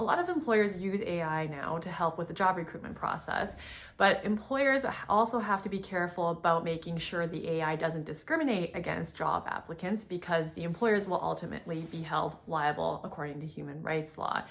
A lot of employers use AI now to help with the job recruitment process, but employers also have to be careful about making sure the AI doesn't discriminate against job applicants, because the employers will ultimately be held liable according to human rights law.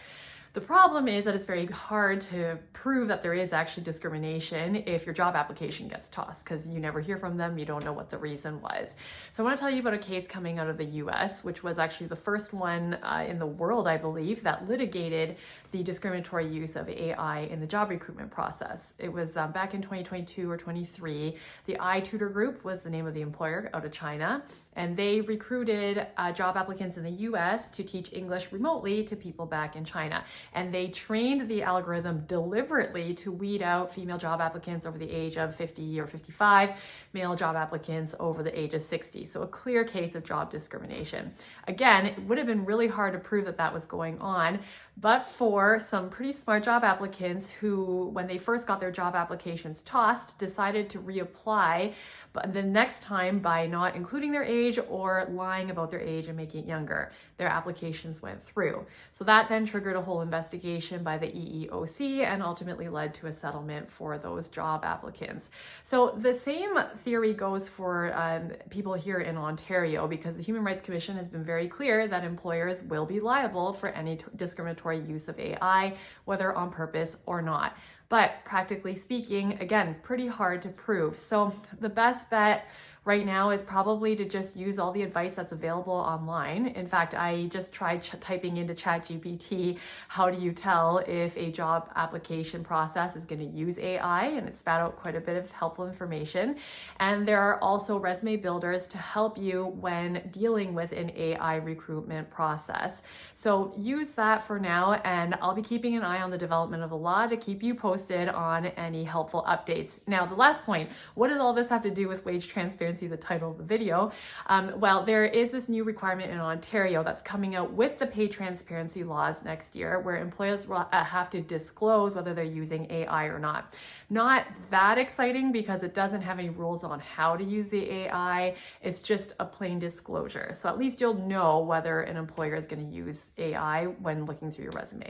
The problem is that it's very hard to prove that there is actually discrimination if your job application gets tossed, because you never hear from them, you don't know what the reason was. So I want to tell you about a case coming out of the US, which was actually the first one in the world, I believe, that litigated the discriminatory use of AI in the job recruitment process. It was back in 2022 or 23. The iTutorGroup was the name of the employer out of China, and they recruited job applicants in the US to teach English remotely to people back in China. And they trained the algorithm deliberately to weed out female job applicants over the age of 50 or 55, male job applicants over the age of 60. So a clear case of job discrimination. Again, it would have been really hard to prove that that was going on, but for some pretty smart job applicants who, when they first got their job applications tossed, decided to reapply, but the next time by not including their age or lying about their age and making it younger, their applications went through. So that then triggered a whole investigation by the EEOC and ultimately led to a settlement for those job applicants. So the same theory goes for people here in Ontario, because the Human Rights Commission has been very clear that employers will be liable for any discriminatory use of AI, whether on purpose or not. But practically speaking, again, pretty hard to prove. So the best bet right now is probably to just use all the advice that's available online. In fact, I just tried typing into ChatGPT, how do you tell if a job application process is going to use AI? And it spat out quite a bit of helpful information. And there are also resume builders to help you when dealing with an AI recruitment process. So use that for now, and I'll be keeping an eye on the development of the law to keep you posted on any helpful updates. Now, the last point, what does all this have to do with wage transparency? The title of the video. Well, there is this new requirement in Ontario that's coming out with the pay transparency laws next year, where employers will have to disclose whether they're using AI or not. Not that exciting, because it doesn't have any rules on how to use the AI. It's just a plain disclosure. So at least you'll know whether an employer is going to use AI when looking through your resume.